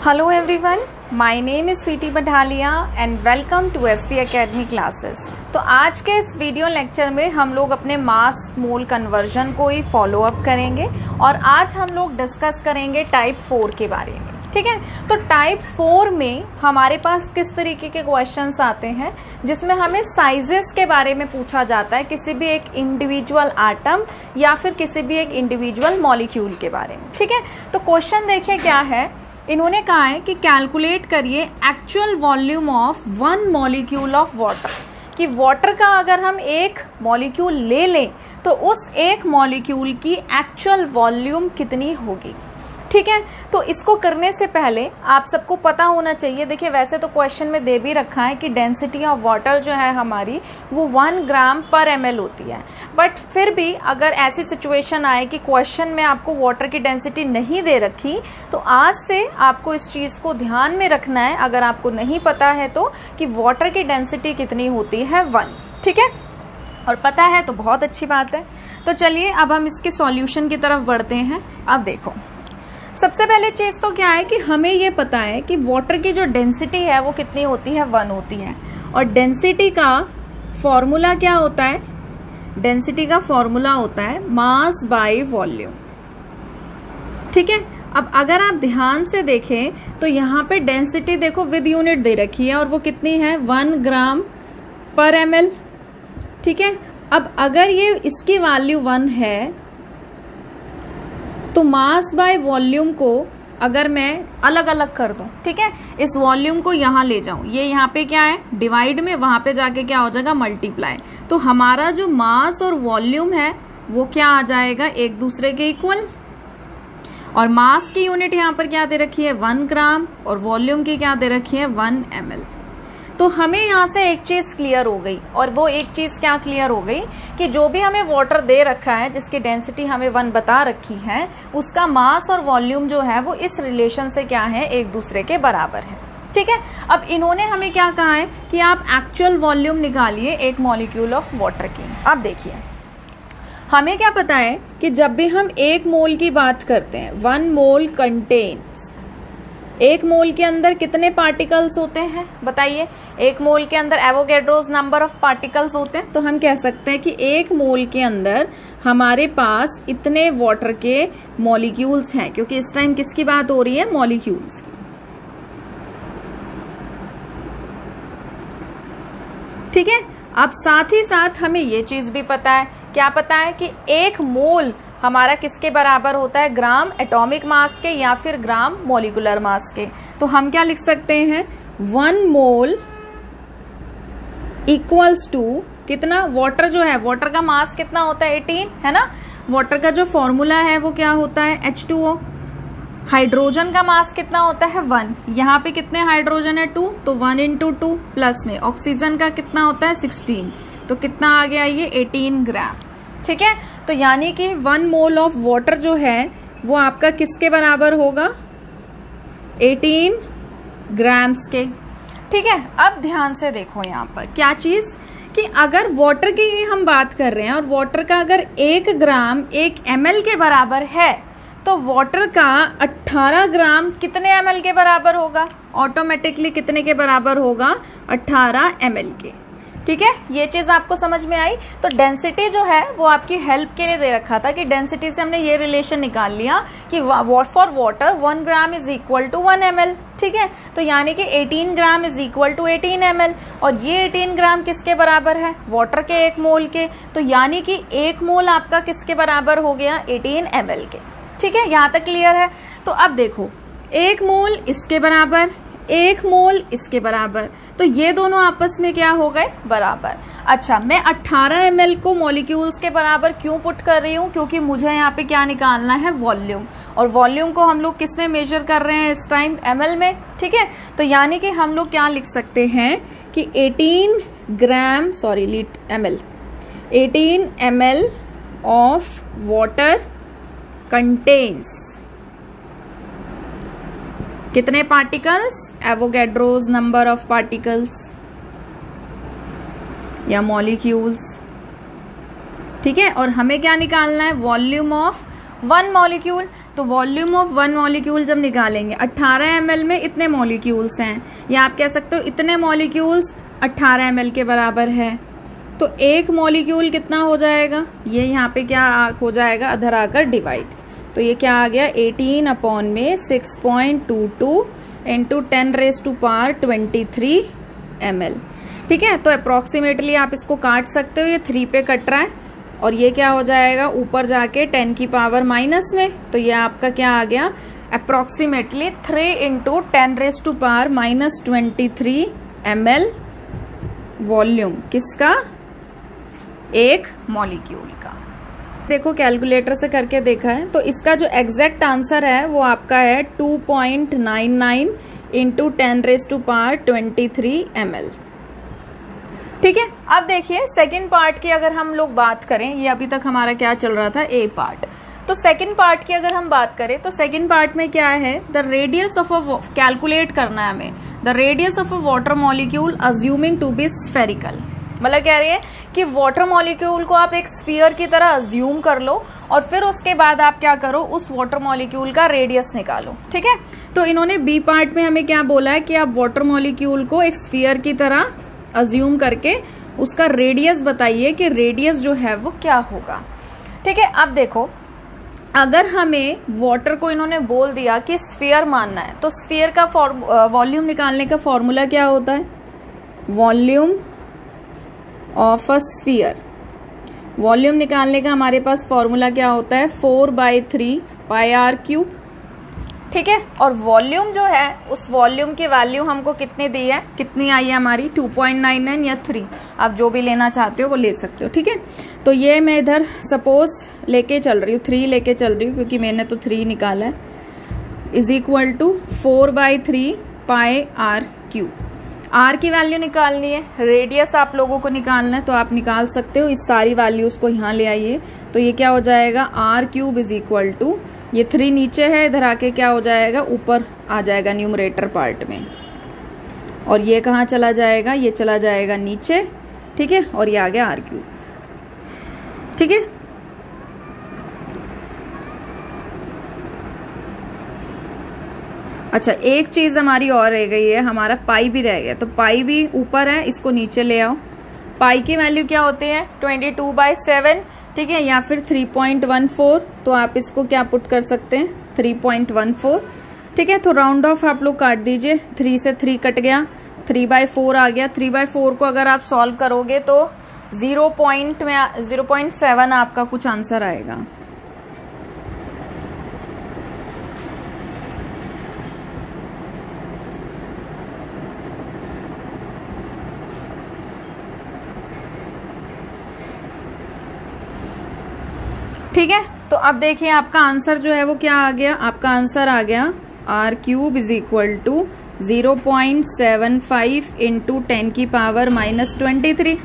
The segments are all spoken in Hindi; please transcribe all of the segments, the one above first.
Hello everyone, my name is Sweety बठालिया and welcome to SP Academy classes। तो आज के इस वीडियो लेक्चर में हम लोग अपने मास मोल कन्वर्जन को ही फॉलो अप करेंगे और आज हम लोग डिस्कस करेंगे टाइप 4 के बारे में। ठीक है, तो टाइप 4 में हमारे पास किस तरीके के क्वेश्चंस आते हैं जिसमें हमें साइजेस के बारे में पूछा जाता है, किसी भी एक इंडिविजुअल एटम या फिर किसी भी एक इंडिविजुअल मॉलिक्यूल के बारे में। ठीक है, तो क्वेश्चन देखिए क्या है। इन्होंने कहा है कि कैलकुलेट करिए actual volume of one molecule of water, कि वाटर का अगर हम एक मॉलिक्यूल ले लें तो उस एक मॉलिक्यूल की एक्चुअल वॉल्यूम कितनी होगी। ठीक है, तो इसको करने से पहले आप सबको पता होना चाहिए, देखिए वैसे तो क्वेश्चन में दे भी रखा है कि डेंसिटी ऑफ वाटर जो है हमारी वो 1 ग्राम पर ml होती है, बट फिर भी अगर ऐसी सिचुएशन आए कि क्वेश्चन में आपको वाटर की डेंसिटी नहीं दे रखी तो आज से आपको इस चीज को ध्यान में रखना है, अगर आपको नहीं पता है तो, कि वाटर की डेंसिटी कितनी होती है 1। ठीक है, और पता है तो बहुत अच्छी बात है। तो चलिए अब हम इसके सॉल्यूशन की तरफ बढ़ते हैं। अब देखो, सबसे पहले चीज तो क्या है कि हमें ये पता है कि वाटर की जो डेंसिटी है वो कितनी होती है, 1 होती है। और डेंसिटी का फॉर्मूला क्या होता है, डेंसिटी का फॉर्मूला होता है मास बाय वॉल्यूम। ठीक है, अब अगर आप ध्यान से देखें तो यहाँ पे डेंसिटी देखो विद यूनिट दे रखी है और वो कितनी है 1 ग्राम पर ml। ठीक है, अब अगर ये इसकी वैल्यू 1 है तो मास बाय वॉल्यूम को अगर मैं अलग अलग कर दूं, ठीक है, इस वॉल्यूम को यहां ले जाऊं, ये यहाँ पे क्या है डिवाइड में, वहां पे जाके क्या हो जाएगा मल्टीप्लाई, तो हमारा जो मास और वॉल्यूम है वो क्या आ जाएगा एक दूसरे के इक्वल। और मास की यूनिट यहाँ पर क्या दे रखी है 1 ग्राम और वॉल्यूम की क्या दे रखी है 1 ml। तो हमें यहाँ से एक चीज क्लियर हो गई, और वो एक चीज क्या क्लियर हो गई कि जो भी हमें वाटर दे रखा है जिसकी डेंसिटी हमें 1 बता रखी है, उसका मास और वॉल्यूम जो है वो इस रिलेशन से क्या है एक दूसरे के बराबर है। ठीक है, अब इन्होंने हमें क्या कहा है कि आप एक्चुअल वॉल्यूम निकालिए एक मॉलिक्यूल ऑफ वाटर की। अब देखिए हमें क्या पता है कि जब भी हम 1 मोल की बात करते हैं, 1 मोल कंटेन्स, 1 मोल के अंदर कितने पार्टिकल्स होते हैं बताइए। 1 मोल के अंदर एवोगैड्रोस नंबर ऑफ पार्टिकल्स होते हैं, तो हम कह सकते हैं कि 1 मोल के अंदर हमारे पास इतने वाटर के मॉलिक्यूल्स हैं, क्योंकि इस टाइम किसकी बात हो रही है, मॉलिक्यूल्स की। ठीक है, अब साथ ही साथ हमें ये चीज भी पता है, क्या पता है कि 1 मोल हमारा किसके बराबर होता है, ग्राम एटॉमिक मास के या फिर ग्राम मॉलिक्यूलर मास के। तो हम क्या लिख सकते हैं 1 मोल इक्वल्स टू कितना, वाटर जो है वाटर का मास कितना होता है 18 है ना, वाटर का जो फॉर्मूला है वो क्या होता है H2O। हाइड्रोजन का मास कितना होता है 1, यहाँ पे कितने हाइड्रोजन है 2, तो 1 into 2 प्लस में ऑक्सीजन का कितना होता है 16, तो कितना आ गया ये 18 ग्राम। ठीक है, तो यानी कि 1 मोल ऑफ वाटर जो है वो आपका किसके बराबर होगा 18 ग्राम्स के। ठीक है, अब ध्यान से देखो यहाँ पर क्या चीज, कि अगर वाटर की ही हम बात कर रहे हैं और वाटर का अगर 1 ग्राम 1 ml के बराबर है तो वाटर का 18 ग्राम कितने ml के बराबर होगा, ऑटोमेटिकली कितने के बराबर होगा 18 ml के। ठीक है, ये चीज आपको समझ में आई। तो डेंसिटी जो है वो आपकी हेल्प के लिए दे रखा था, कि डेंसिटी से हमने ये रिलेशन निकाल लिया कि for water 1 gram is equal to 1 ml। ठीक है, तो यानी कि 18 gram is equal to 18 ml, और ये 18 ग्राम किसके बराबर है, वाटर के 1 मोल के, तो यानी कि 1 मोल आपका किसके बराबर हो गया 18 ml के। ठीक है, यहाँ तक क्लियर है। तो अब देखो 1 मोल इसके बराबर, 1 मोल इसके बराबर, तो ये दोनों आपस में क्या हो गए बराबर। अच्छा, मैं 18 ml को मॉलिक्यूल्स के बराबर क्यों पुट कर रही हूँ, क्योंकि मुझे यहाँ पे क्या निकालना है वॉल्यूम, और वॉल्यूम को हम लोग किस में मेजर कर रहे हैं इस टाइम ml में। ठीक है, तो यानी कि हम लोग क्या लिख सकते हैं कि 18 gram ml 18 ml of water contains कितने particles, Avogadro's number of particles या मॉलिक्यूल्स। ठीक है, और हमें क्या निकालना है वॉल्यूम ऑफ 1 मॉलिक्यूल। तो वॉल्यूम ऑफ वन मॉलिक्यूल जब निकालेंगे 18 ml में इतने मॉलिक्यूल्स हैं, या आप कह सकते हो इतने मॉलिक्यूल्स 18 ml के बराबर है। तो एक मॉलिक्यूल कितना हो जाएगा, ये यहाँ पे क्या हो जाएगा, अधर आकर डिवाइड। तो ये क्या आ गया 18 अपॉन में 6.22 इंटू 10⁻23 ml। ठीक है, तो अप्रोक्सीमेटली आप इसको काट सकते हो, ये 3 पे कट रहा है और ये क्या हो जाएगा ऊपर जाके 10 की पावर माइनस में। तो ये आपका क्या आ गया अप्रोक्सीमेटली 3 इंटू 10⁻⁻23 ml वॉल्यूम किसका, एक मॉलिक्यूल का। देखो कैलकुलेटर से करके देखा है तो इसका जो एग्जैक्ट आंसर है वो आपका है 2.99 इंटू 10⁻23 ml। ठीक है, अब देखिए सेकंड पार्ट की अगर हम लोग बात करें, ये अभी तक हमारा क्या चल रहा था ए पार्ट, तो सेकंड पार्ट की अगर हम बात करें तो सेकंड पार्ट में क्या है, the radius of a, calculate करना है हमें the radius of a water molecule assuming to be spherical. मतलब कह रही है कि वाटर मॉलिक्यूल को आप एक स्फीयर की तरह अज्यूम कर लो और फिर उसके बाद आप क्या करो, उस वाटर मॉलिक्यूल का रेडियस निकालो। ठीक है, तो इन्होंने बी पार्ट में हमें क्या बोला है कि आप वाटर मॉलिक्यूल को एक स्फीयर की तरह अज्यूम करके उसका रेडियस बताइए कि रेडियस जो है वो क्या होगा। ठीक है, अब देखो अगर हमें वाटर को इन्होंने बोल दिया कि स्फीयर मानना है तो स्फीयर का वॉल्यूम निकालने का फॉर्मूला क्या होता है, volume of a sphere. Volume निकालने का हमारे पास फॉर्मूला क्या होता है 4/3 πr³। ठीक है, और वॉल्यूम जो है उस वॉल्यूम की वैल्यू हमको कितनी दी है, कितनी आई है हमारी 2.99 या 3, आप जो भी लेना चाहते हो वो ले सकते हो। ठीक है, तो ये मैं इधर सपोज लेके चल रही हूँ 3 लेके चल रही हूँ क्योंकि मैंने तो 3 निकाला है, is equal to 4/3 πr³। R की वैल्यू निकालनी है, रेडियस आप लोगों को निकालना है तो आप निकाल सकते हो, इस सारी वैल्यूज को यहाँ ले आइए। तो ये क्या हो जाएगा r³ इज इक्वल टू, ये 3 नीचे है, इधर आके क्या हो जाएगा ऊपर आ जाएगा न्यूमरेटर पार्ट में, और ये कहाँ चला जाएगा, ये चला जाएगा नीचे। ठीक है, और ये आ गया r³। ठीक है, अच्छा एक चीज हमारी और रह गई है, हमारा पाई भी रह गया, तो पाई भी ऊपर है, इसको नीचे ले आओ। पाई की वैल्यू क्या होती है 22/7। ठीक है, या फिर 3.14, तो आप इसको क्या पुट कर सकते हैं 3.14। ठीक है, तो राउंड ऑफ आप लोग काट दीजिए, 3 से 3 कट गया, 3/4 आ गया। 3/4 को अगर आप सॉल्व करोगे तो 0.7 आपका कुछ आंसर आएगा। ठीक है, तो अब देखिए आपका आंसर जो है वो क्या आ गया, आपका आंसर आ गया r³ is equal to 0.75 into 10 की पावर -23।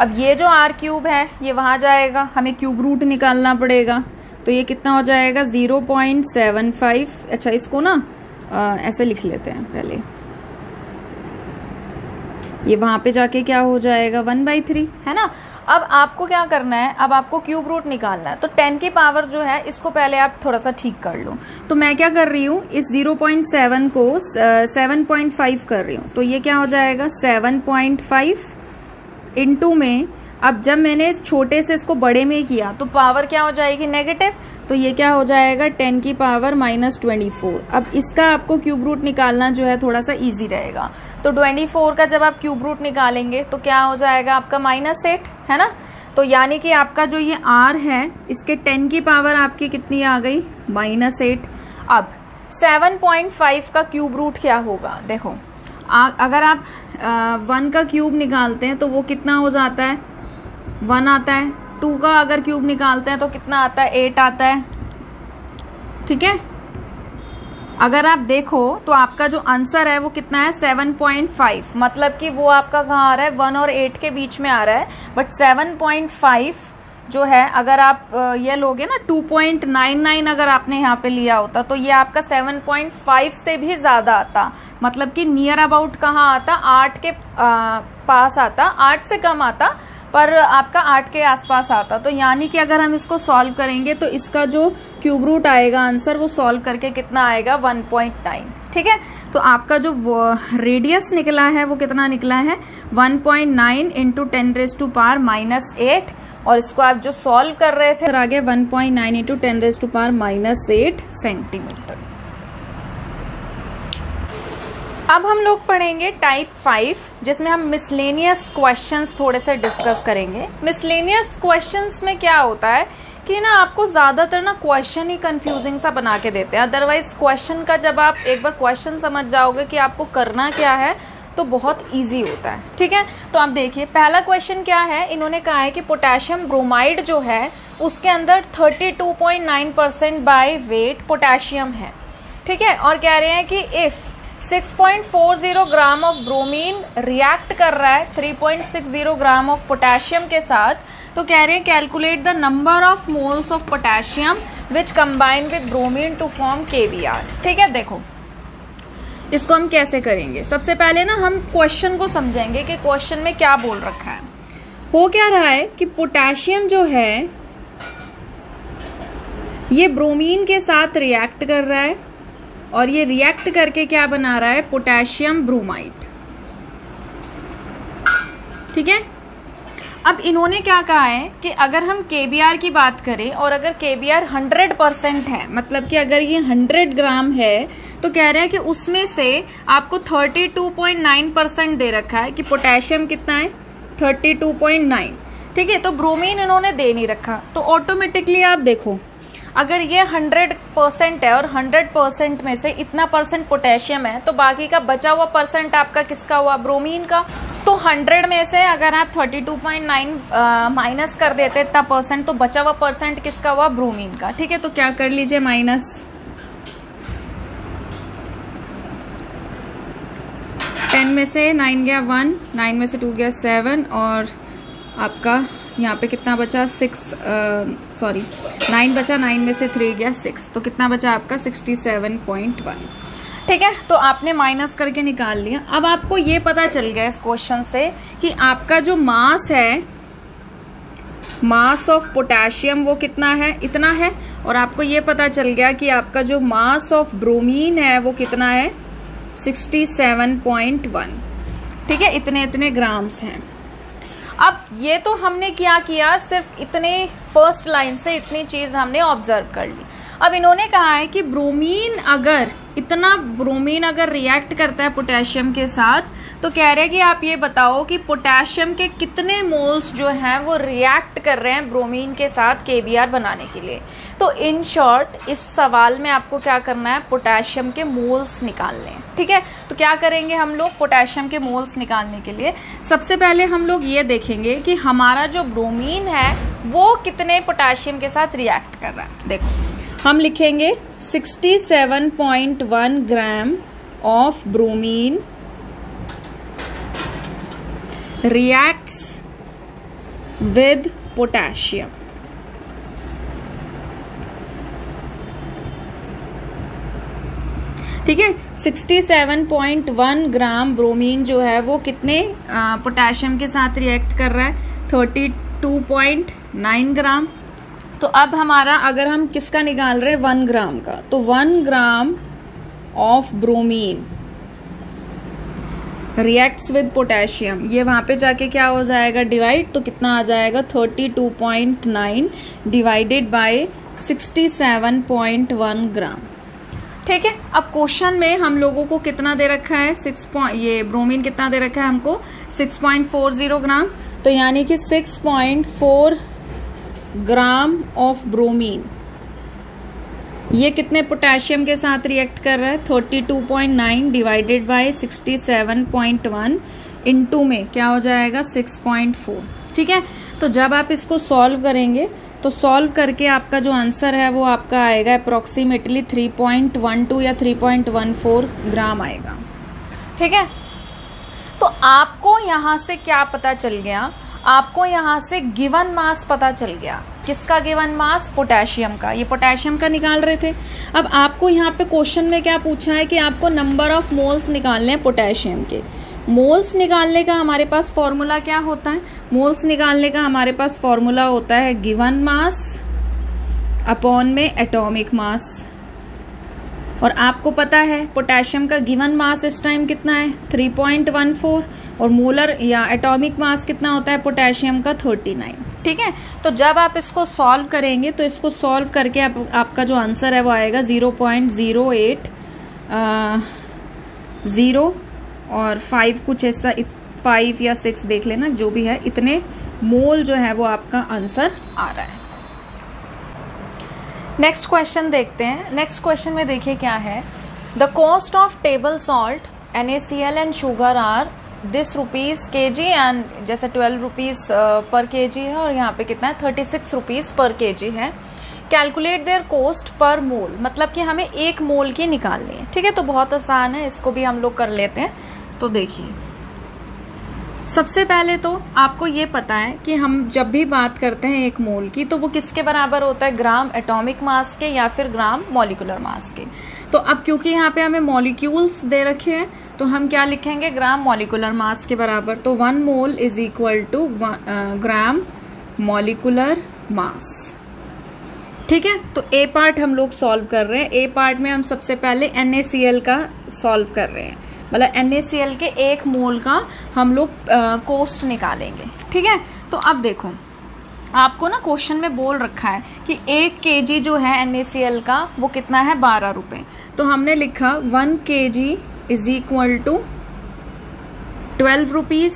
अब ये जो r³ है ये वहां जाएगा, हमें क्यूब रूट निकालना पड़ेगा, तो ये कितना हो जाएगा 0.75। अच्छा इसको ना ऐसे लिख लेते हैं पहले, ये वहां पे जाके क्या हो जाएगा 1/3 है ना। अब आपको क्या करना है, अब आपको क्यूब रूट निकालना है, तो 10 की पावर जो है इसको पहले आप थोड़ा सा ठीक कर लो। तो मैं क्या कर रही हूँ, इस 0.7 को 7.5 कर रही हूँ, तो ये क्या हो जाएगा 7.5 इंटू में, अब जब मैंने छोटे से इसको बड़े में किया तो पावर क्या हो जाएगी नेगेटिव, तो ये क्या हो जाएगा 10 की पावर -24। अब इसका आपको क्यूब रूट निकालना जो है थोड़ा सा इजी रहेगा, तो 24 का जब आप क्यूब रूट निकालेंगे तो क्या हो जाएगा आपका -8 है ना। तो यानी कि आपका जो ये r है इसके 10 की पावर आपकी कितनी आ गई -8। अब 7.5 का क्यूब रूट क्या होगा, देखो अगर आप 1 का क्यूब निकालते हैं तो वो कितना हो जाता है 1 आता है, 2 का अगर क्यूब निकालते हैं तो कितना आता है 8 आता है। ठीक है, अगर आप देखो तो आपका जो आंसर है वो कितना है 7.5, मतलब कि वो आपका कहाँ आ रहा है 1 और 8 के बीच में आ रहा है, बट 7.5 जो है अगर आप ये लोगे ना 2.99 अगर आपने यहाँ पे लिया होता तो ये आपका 7.5 से भी ज्यादा आता, मतलब कि नियर अबाउट कहाँ आता 8 के पास आता, 8 से कम आता पर आपका 8 के आसपास आता। तो यानी कि अगर हम इसको सॉल्व करेंगे तो इसका जो क्यूब रूट आएगा आंसर, वो सॉल्व करके कितना आएगा 1.9। ठीक है, तो आपका जो रेडियस निकला है वो कितना निकला है 1.9 इंटू 10⁻⁻8, और इसको आप जो सॉल्व कर रहे थे आ गया 1.9 इंटू 10⁻⁸ सेंटीमीटर। अब हम लोग पढ़ेंगे टाइप 5, जिसमें हम मिसलेनियस क्वेश्चंस थोड़े से डिस्कस करेंगे। मिसलेनियस क्वेश्चंस में क्या होता है कि ना आपको ज्यादातर ना क्वेश्चन ही कंफ्यूजिंग सा बना के देते हैं। अदरवाइज क्वेश्चन का जब आप एक बार क्वेश्चन समझ जाओगे कि आपको करना क्या है तो बहुत इजी होता है। ठीक है, तो आप देखिए पहला क्वेश्चन क्या है, इन्होंने कहा है कि पोटेशियम ब्रोमाइड जो है उसके अंदर 32.9% बाय वेट पोटेशियम है। ठीक है, और कह रहे हैं कि if 6.40 gram of bromine react कर रहा है 3.60 ग्राम ऑफ पोटेशियम के साथ, तो कह रहे हैं calculate the number of moles of potassium which combine with bromine to form KBr। ठीक है, देखो इसको हम कैसे करेंगे। सबसे पहले ना हम क्वेश्चन को समझेंगे कि क्वेश्चन में क्या बोल रखा है। हो क्या रहा है कि पोटेशियम जो है ये ब्रोमीन के साथ रिएक्ट कर रहा है, और ये रिएक्ट करके क्या बना रहा है, पोटेशियम ब्रोमाइड। ठीक है, अब इन्होंने क्या कहा है कि अगर हम KBr की बात करें और अगर KBr 100% है, मतलब कि अगर ये 100 ग्राम है, तो कह रहे हैं कि उसमें से आपको 32.9% दे रखा है कि पोटेशियम कितना है 32.9। ठीक है, तो ब्रोमीन इन्होंने दे नहीं रखा, तो ऑटोमेटिकली आप देखो अगर ये 100% है और 100% में से इतना परसेंट पोटेशियम है, तो बाकी का बचा हुआ परसेंट आपका किसका हुआ, ब्रोमीन का। तो 100 में से अगर आप 32.9 माइनस कर देते इतना परसेंट, तो बचा हुआ परसेंट किसका हुआ, ब्रोमीन का। ठीक है, तो क्या कर लीजिए माइनस 10 में से 9 गया 1, 9 में से 2 गया 7, और आपका यहाँ पे कितना बचा 9 बचा, 9 में से 3 गया 6, तो कितना बचा आपका 67.1। ठीक है, तो आपने माइनस करके निकाल लिया। अब आपको ये पता चल गया इस क्वेश्चन से कि आपका जो मास है, मास ऑफ पोटेशियम वो कितना है, इतना है, और आपको ये पता चल गया कि आपका जो मास ऑफ ब्रोमीन है वो कितना है 67.1। ठीक है, इतने इतने ग्राम्स हैं। अब ये तो हमने क्या किया, सिर्फ इतने फर्स्ट लाइन से इतनी चीज हमने ऑब्जर्व कर ली। अब इन्होंने कहा है कि ब्रोमीन अगर रिएक्ट करता है पोटेशियम के साथ, तो कह रहे हैं कि आप ये बताओ कि पोटेशियम के कितने मोल्स जो हैं वो रिएक्ट कर रहे हैं ब्रोमीन के साथ KBr बनाने के लिए। तो इन शॉर्ट इस सवाल में आपको क्या करना है, पोटेशियम के मोल्स निकालने हैं। ठीक है, तो क्या करेंगे हम लोग पोटेशियम के मोल्स निकालने के लिए, सबसे पहले हम लोग ये देखेंगे कि हमारा जो ब्रोमीन है वो कितने पोटेशियम के साथ रिएक्ट कर रहा है। देखो हम लिखेंगे 67.1 gram of bromine reacts with potassium. ठीक है, 67.1 ग्राम ब्रोमीन जो है वो कितने पोटेशियम के साथ रिएक्ट कर रहा है 32.9 ग्राम। तो अब हमारा अगर हम किसका निकाल रहे हैं 1 ग्राम का, तो 1 gram of bromine reacts with potassium, ये वहां पे जाके क्या हो जाएगा डिवाइड, तो कितना आ जाएगा 32.9 डिवाइडेड बाय 67.1 ग्राम। ठीक है, अब क्वेश्चन में हम लोगों को कितना दे रखा है ये ब्रोमीन कितना दे रखा है हमको 6.40 ग्राम, तो यानी कि 6.4 ग्राम ऑफ ब्रोमीन ये कितने पोटेशियम के साथ रिएक्ट कर रहा है 32.9 डिवाइडेड बाय 67.1 इनटू में क्या हो जाएगा 6.4। ठीक है, तो जब आप इसको सॉल्व करेंगे तो सॉल्व करके आपका जो आंसर है वो आपका आएगा अप्रोक्सीमेटली 3.12 या 3.14 ग्राम आएगा। ठीक है, तो आपको यहां से क्या पता चल गया, आपको यहां से गिवन मास पता चल गया। किसका गिवन मास, पोटेशियम का। ये पोटेशियम का निकाल रहे थे। अब आपको यहाँ पे क्वेश्चन में क्या पूछा है कि आपको नंबर ऑफ मोल्स निकालने हैं पोटेशियम के। मोल्स निकालने का हमारे पास फॉर्मूला क्या होता है, मोल्स निकालने का हमारे पास फॉर्मूला होता है गिवन मास अपॉन में एटॉमिक मास। और आपको पता है पोटेशियम का गिवन मास इस टाइम कितना है 3.14 और मोलर या एटॉमिक मास कितना होता है पोटेशियम का 39। ठीक है, तो जब आप इसको सॉल्व करेंगे तो इसको सॉल्व करके आपका जो आंसर है वो आएगा 0.080 और 5 कुछ ऐसा 5 या 6 देख लेना जो भी है, इतने मोल जो है वो आपका आंसर आ रहा है। नेक्स्ट क्वेश्चन देखते हैं। नेक्स्ट क्वेश्चन में देखिए क्या है, the cost of table salt NaCl and sugar are this rupees kg and जैसे 12 रुपीज पर kg है और यहाँ पे कितना है 36 रुपीज पर kg है। कैलकुलेट देयर कॉस्ट पर मोल, मतलब कि हमें एक मोल की निकालनी है। ठीक है, तो बहुत आसान है, इसको भी हम लोग कर लेते हैं। तो देखिए सबसे पहले तो आपको ये पता है कि हम जब भी बात करते हैं एक मोल की तो वो किसके बराबर होता है, ग्राम एटॉमिक मास के या फिर ग्राम मॉलिक्यूलर मास के। तो अब क्योंकि यहाँ पे हमें मॉलिक्यूल्स दे रखे हैं तो हम क्या लिखेंगे, ग्राम मॉलिक्यूलर मास के बराबर। तो 1 mole is equal to gram molecular mass. ठीक है, तो ए पार्ट हम लोग सॉल्व कर रहे हैं। ए पार्ट में हम सबसे पहले NaCl का सॉल्व कर रहे हैं, मतलब NaCl के 1 मोल का हम लोग कॉस्ट निकालेंगे। ठीक है, तो अब देखो आपको ना क्वेश्चन में बोल रखा है कि 1 kg जो है NaCl का वो कितना है 12 रुपए। तो हमने लिखा 1 kg is equal to 12 rupees.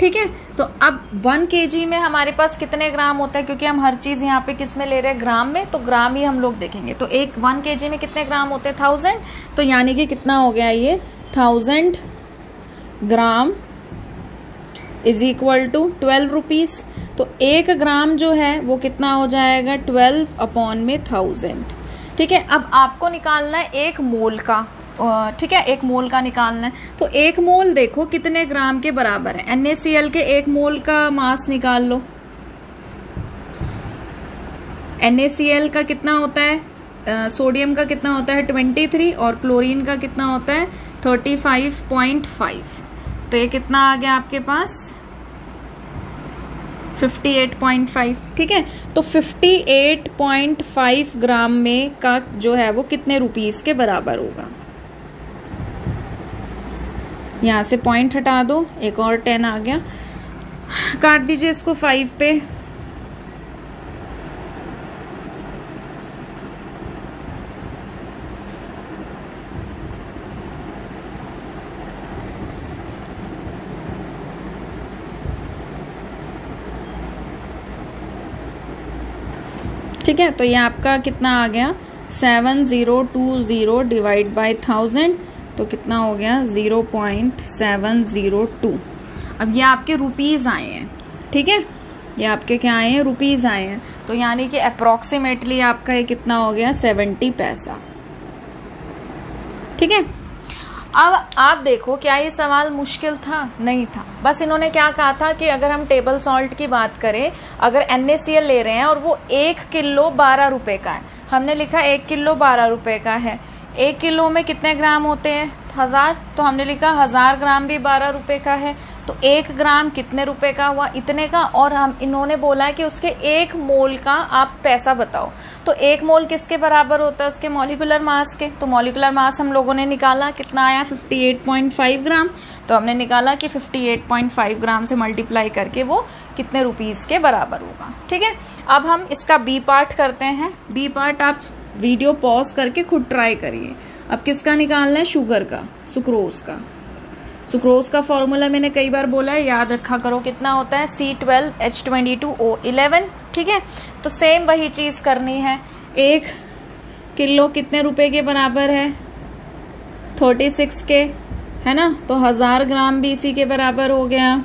ठीक है, तो अब 1 kg में हमारे पास कितने ग्राम होता है, क्योंकि हम हर चीज यहाँ पे किस में ले रहे हैं, ग्राम में, तो ग्राम ही हम लोग देखेंगे। तो 1 kg में कितने ग्राम होते हैं 1000, तो यानी कि कितना हो गया ये 1000 gram is equal to 12 rupees. तो 1 ग्राम जो है वो कितना हो जाएगा 12 अपॉन में 1000। ठीक है, अब आपको निकालना है 1 मोल का। ठीक है, 1 मोल का निकालना है। तो 1 मोल देखो कितने ग्राम के बराबर है, NaCl के 1 मोल का मास निकाल लो। NaCl का कितना होता है, सोडियम का कितना होता है 23 और क्लोरीन का कितना होता है 35.5। तो ये कितना आ गया आपके पास 58.5। ठीक है, तो 58.5 ग्राम में का जो है वो कितने रुपीस के बराबर होगा। यहां से पॉइंट हटा दो, एक और 10 आ गया, काट दीजिए इसको 5 पे। ठीक है, तो ये आपका कितना आ गया 7020 डिवाइड बाय 1000, तो कितना हो गया 0.702। अब ये आपके रुपीज आए हैं। ठीक है, ये आपके क्या आए हैं, रुपीज आए हैं। तो यानी कि अप्रोक्सीमेटली आपका ये कितना हो गया 70 पैसा। ठीक है, अब आप देखो क्या ये सवाल मुश्किल था, नहीं था। बस इन्होंने क्या कहा था कि अगर हम टेबल सॉल्ट की बात करें, अगर NaCl ले रहे हैं और वो 1 किलो 12 रुपए का है, हमने लिखा 1 किलो 12 रुपए का है। 1 किलो में कितने ग्राम होते हैं 1000, तो हमने लिखा 1000 ग्राम भी 12 रुपए का है। तो 1 ग्राम कितने रुपए का हुआ, इतने का। और हम इन्होंने बोला है कि उसके 1 मोल का आप पैसा बताओ। तो 1 मोल किसके बराबर होता है, उसके मॉलिक्यूलर मास के। तो मॉलिक्यूलर मास हम लोगों ने निकाला, कितना आया 58.5 ग्राम। तो हमने निकाला कि 58.5 ग्राम से मल्टीप्लाई करके वो कितने रुपीस के बराबर होगा। ठीक है, अब हम इसका बी पार्ट करते हैं। बी पार्ट आप वीडियो पॉज करके खुद ट्राई करिए। अब किसका निकालना है, शुगर का, सुक्रोज का। सुक्रोज का फॉर्मूला मैंने कई बार बोला है, याद रखा करो, कितना होता है C12H22O11। ठीक है, तो सेम वही चीज करनी है। 1 किलो कितने रुपए के बराबर है 36 के, है ना। तो 1000 ग्राम भी इसी के बराबर हो गया,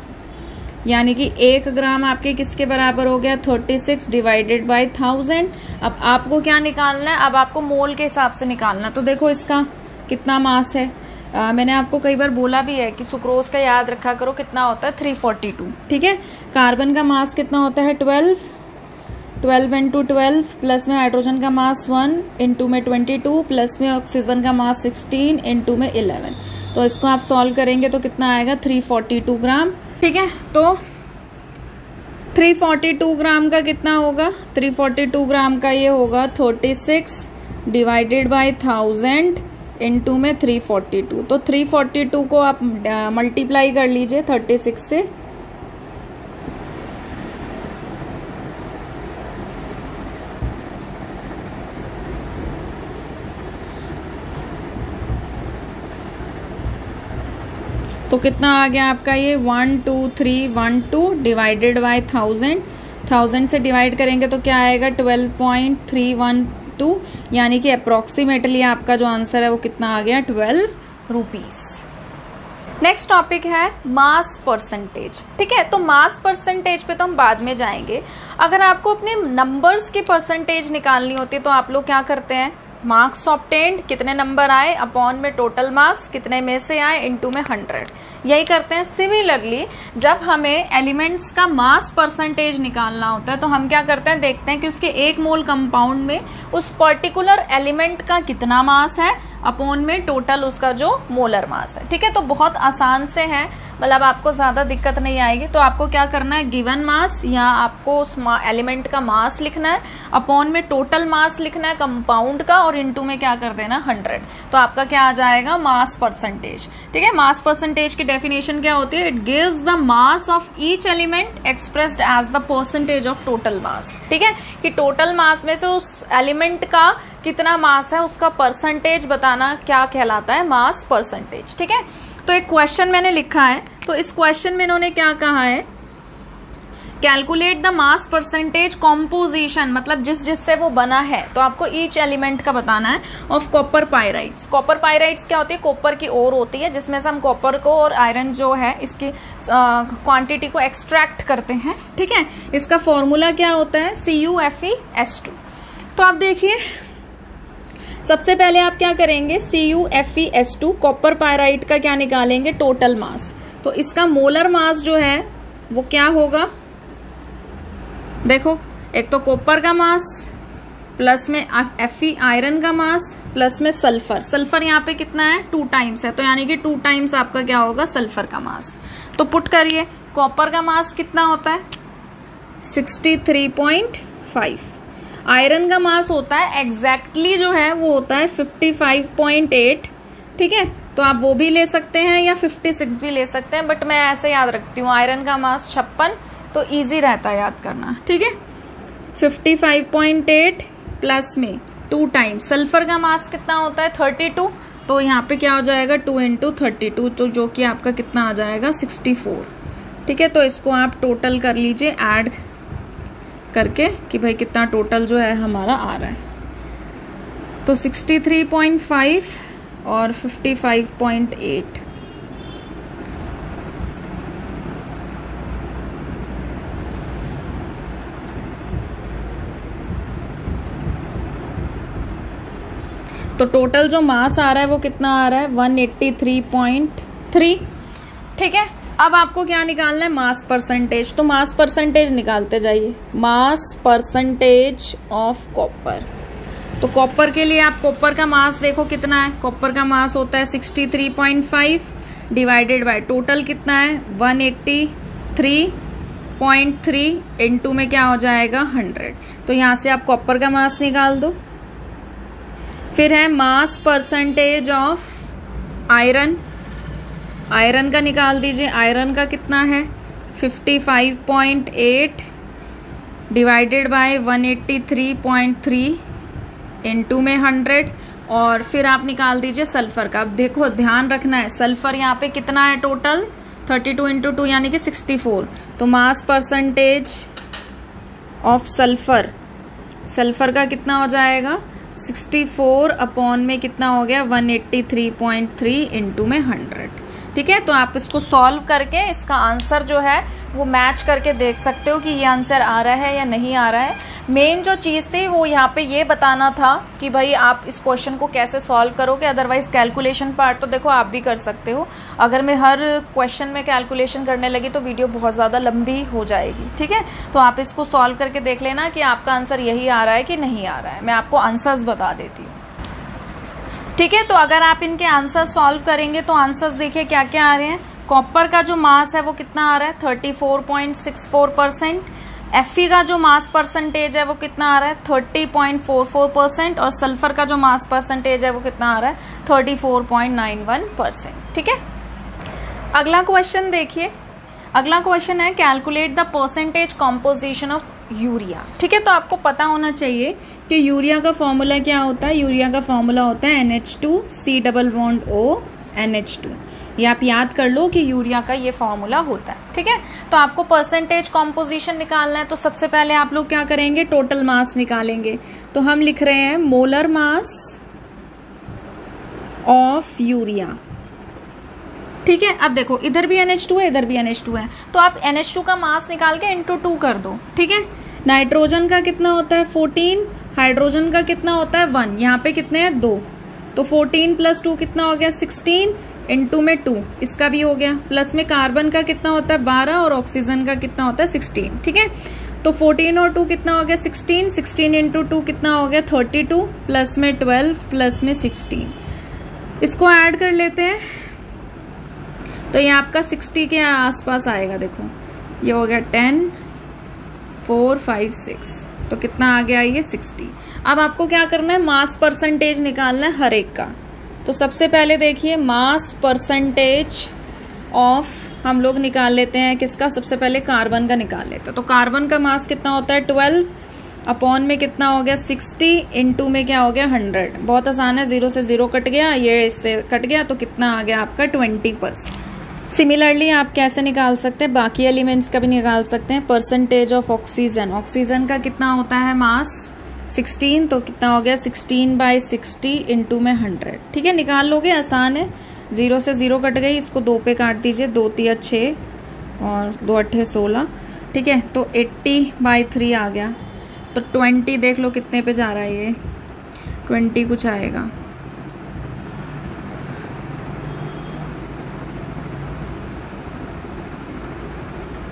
यानी कि 1 ग्राम आपके किसके बराबर हो गया 36 डिवाइडेड बाय 1000। अब आपको क्या निकालना है, अब आपको मोल के हिसाब से निकालना। तो देखो इसका कितना मास है, मैंने आपको कई बार बोला भी है कि सुक्रोज का याद रखा करो कितना होता है 342। ठीक है, कार्बन का मास कितना होता है 12 इंटू 12, प्लस में हाइड्रोजन का मास 1, इंटू में 22, प्लस में ऑक्सीजन का मास 16, इंटू में 11। तो इसको आप सॉल्व करेंगे तो कितना आएगा 342 ग्राम। ठीक है, तो 342 ग्राम का कितना होगा? 342 ग्राम का ये होगा 36 डिवाइडेड बाय 1000 इनटू में 342। तो 342 को आप मल्टीप्लाई कर लीजिए 36 से। तो कितना आ गया आपका ये 12312 डिवाइडेड बाय 1000 से डिवाइड करेंगे तो क्या आएगा 12.312, यानी कि अप्रोक्सीमेटली आपका जो आंसर है वो कितना आ गया 12 रुपीस। नेक्स्ट टॉपिक है मास परसेंटेज। ठीक है, तो मास परसेंटेज पे तो हम बाद में जाएंगे। अगर आपको अपने नंबर्स की परसेंटेज निकालनी होती है तो आप लोग क्या करते हैं? मार्क्स ऑब्टेन्ड, कितने नंबर आए, अपॉन में टोटल मार्क्स कितने में से आए, इनटू में 100, यही करते हैं। सिमिलरली जब हमें एलिमेंट्स का मास परसेंटेज निकालना होता है तो हम क्या करते हैं? देखते हैं कि उसके 1 मोल कंपाउंड में उस पर्टिकुलर एलिमेंट का कितना मास है, अपॉन में टोटल उसका जो मोलर मास है। ठीक है, तो बहुत आसान से है, मतलब आपको ज्यादा दिक्कत नहीं आएगी। तो आपको क्या करना है? गिवन मास या आपको उस एलिमेंट का मास लिखना है, अपॉन में टोटल मास लिखना है कंपाउंड का, और इनटू में क्या कर देना 100। तो आपका क्या आ जाएगा? Mass percentage. ठीक है, मास परसेंटेज की डेफिनेशन क्या होती है? It gives the mass of each element expressed as the percentage of total mass. ठीक है, कि टोटल मास में से उस एलिमेंट का कितना मास है उसका परसेंटेज बताना क्या कहलाता है? Mass percentage. ठीक है, तो एक क्वेश्चन मैंने लिखा है, तो इस क्वेश्चन में इन्होंने क्या कहा है? Calculate the mass percentage composition, मतलब जिससे वो बना है, तो आपको ईच एलिमेंट का बताना है, of copper pyrites. Copper pyrites क्या होती है? कॉपर की ओर होती है जिसमें से हम कॉपर को और आयरन जो है इसकी क्वांटिटी को एक्सट्रैक्ट करते हैं। ठीक है, इसका फॉर्मूला क्या होता है? CuFeS2। तो आप देखिए, सबसे पहले आप क्या करेंगे? CuFeS2 कॉपर पाइराइट का क्या निकालेंगे? Total mass. तो इसका मोलर मास जो है वो क्या होगा? देखो, एक तो कॉपर का मास, प्लस में Fe आयरन का मास, प्लस में सल्फर। सल्फर यहाँ पे कितना है? 2 टाइम्स है, तो यानी कि 2 टाइम्स आपका क्या होगा? सल्फर का मास। तो पुट करिए, कॉपर का मास कितना होता है? 63.5। आयरन का मास होता है एग्जैक्टली जो है वो होता है 55.8। ठीक है, तो आप वो भी ले सकते हैं या 56 भी ले सकते हैं, बट मैं ऐसे याद रखती हूँ आयरन का मास 56, तो इजी रहता है याद करना। ठीक है, 55.8 प्लस में 2 टाइम्स। सल्फर का मास कितना होता है? 32, तो यहाँ पे क्या हो जाएगा? 2 × 32, तो जो कि आपका कितना आ जाएगा? 64। ठीक है, तो इसको आप टोटल कर लीजिए ऐड करके कि भाई कितना टोटल जो है हमारा आ रहा है। तो 63.5 और 55.8। तो टोटल जो मास आ रहा है वो कितना आ रहा है? 183.3। ठीक है, अब आपको क्या निकालना है? Mass percentage. तो मास परसेंटेज निकालते जाइए। Mass percentage of copper. तो कॉपर के लिए आप कॉपर का मास देखो कितना है? कॉपर का मास होता है 63.5 डिवाइडेड बाय टोटल कितना है? 183.3 इनटू में क्या हो जाएगा? 100। तो यहां से आप कॉपर का मास निकाल दो। फिर है mass percentage of iron. Iron का निकाल दीजिए। आयरन का कितना है? 55.8 डिवाइडेड बाय 183.3 इनटू में 100। और फिर आप निकाल दीजिए सल्फर का। अब देखो ध्यान रखना है, सल्फर यहाँ पे कितना है टोटल? 32 × 2 यानी कि 64। तो mass percentage of sulphur, sulphur का कितना हो जाएगा? 64 अपॉन में कितना हो गया? 183.3 इनटू में 100। ठीक है, तो आप इसको सॉल्व करके इसका आंसर जो है वो मैच करके देख सकते हो कि ये आंसर आ रहा है या नहीं आ रहा है। मेन जो चीज़ थी वो यहाँ पे ये बताना था कि भाई आप इस क्वेश्चन को कैसे सॉल्व करोगे। अदरवाइज कैलकुलेशन पार्ट तो देखो आप भी कर सकते हो। अगर मैं हर क्वेश्चन में कैलकुलेशन करने लगी तो वीडियो बहुत ज़्यादा लंबी हो जाएगी। ठीक है, तो आप इसको सॉल्व करके देख लेना कि आपका आंसर यही आ रहा है कि नहीं आ रहा है। मैं आपको आंसर्स बता देती हूँ। ठीक है, तो अगर आप इनके आंसर सॉल्व करेंगे तो आंसर्स देखिए क्या क्या आ रहे हैं। कॉपर का जो मास है वो कितना आ रहा है 34.64%। Fe का जो मास परसेंटेज है वो कितना आ रहा है 30.44%। और सल्फर का जो मास परसेंटेज है वो कितना आ रहा है 34.91%। ठीक है, अगला क्वेश्चन देखिए। अगला क्वेश्चन है calculate the percentage composition of urea. ठीक है, तो आपको पता होना चाहिए कि यूरिया का फॉर्मूला क्या होता है। यूरिया का फॉर्मूला होता है NH2C+O NH2। ये आप याद कर लो कि यूरिया का ये फॉर्मूला होता है। ठीक है, तो आपको परसेंटेज कॉम्पोजिशन निकालना है, तो सबसे पहले आप लोग क्या करेंगे, टोटल मास निकालेंगे। तो हम लिख रहे हैं मोलर मास ऑफ यूरिया। ठीक है, अब देखो इधर भी NH2 है, इधर भी NH2 है, तो आप NH2 का मास निकाल के इंटू 2 कर दो। ठीक है, नाइट्रोजन का कितना होता है 14, हाइड्रोजन का कितना होता है 1, यहाँ पे कितने हैं 2, तो 14 + 2 कितना हो गया 16, इंटू में 2 इसका भी हो गया, प्लस में कार्बन का कितना होता है 12 और ऑक्सीजन का कितना होता है 16। ठीक है, तो 14 और 2 कितना हो गया 16, 16 इंटू 2 कितना हो गया 32, प्लस में 12 प्लस में 16, इसको ऐड कर लेते हैं तो ये आपका 60 के आसपास आएगा। देखो ये हो गया 10 4 5 6, तो कितना आ गया ये 60। अब आपको क्या करना है, मास परसेंटेज निकालना है हर एक का। तो सबसे पहले देखिए मास परसेंटेज ऑफ हम लोग निकाल लेते हैं किसका, सबसे पहले कार्बन का निकाल लेते हैं। तो कार्बन का मास कितना होता है 12 अपॉन में कितना हो गया 60 इंटू में क्या हो गया 100। बहुत आसान है, 0 से 0 कट गया, ये इससे कट गया, तो कितना आ गया आपका 20%। सिमिलरली आप कैसे निकाल सकते हैं, बाकी एलिमेंट्स का भी निकाल सकते हैं। परसेंटेज ऑफ ऑक्सीजन, ऑक्सीजन का कितना होता है मास 16, तो कितना हो गया 16/60 इंटू में 100। ठीक है, निकाल लोगे, आसान है, 0 से 0 कट गई, इसको 2 पे काट दीजिए, 2 × 6 और 2 × 8 16। ठीक है, तो 80/3 आ गया। तो 20 देख लो कितने पे जा रहा है, ये 20 कुछ आएगा।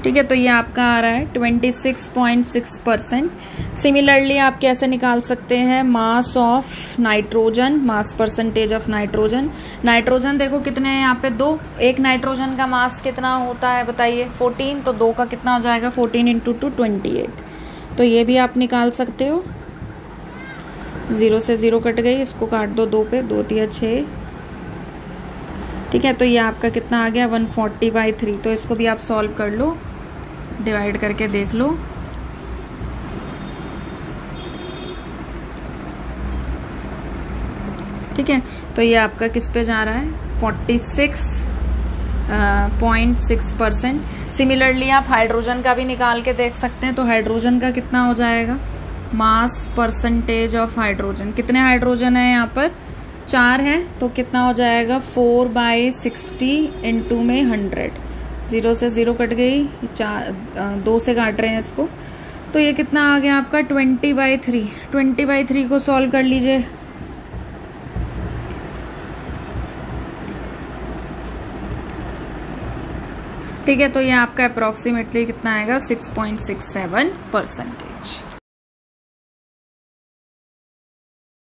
ठीक है, तो ये आपका आ रहा है 26.6%। सिमिलरली आप कैसे निकाल सकते हैं mass of nitrogen, mass percentage of nitrogen. Nitrogen देखो कितने हैं यहाँ पे 2, एक नाइट्रोजन का मास कितना होता है बताइए 14, तो 2 का कितना हो जाएगा 14 इंटू 2 28। तो ये भी आप निकाल सकते हो, 0 से 0 कट गई, इसको काट दो 2 पे, 2 × 6। ठीक है, तो ये आपका कितना आ गया 140/3। तो इसको भी आप सॉल्व कर लो, डिवाइड करके देख लो। ठीक है, तो ये आपका किस पे जा रहा है 46.6%। सिमिलरली आप हाइड्रोजन का भी निकाल के देख सकते हैं। तो हाइड्रोजन का कितना हो जाएगा, मास परसेंटेज ऑफ हाइड्रोजन, कितने हाइड्रोजन है यहाँ पर 4 है, तो कितना हो जाएगा 4/60 इंटू में 100। 0 से 0 कट गई, 2 से काट रहे हैं इसको, तो ये कितना आ गया आपका 20/3। 20/3 को सॉल्व कर लीजिए। ठीक है, तो ये आपका अप्रोक्सीमेटली कितना आएगा 6.67%।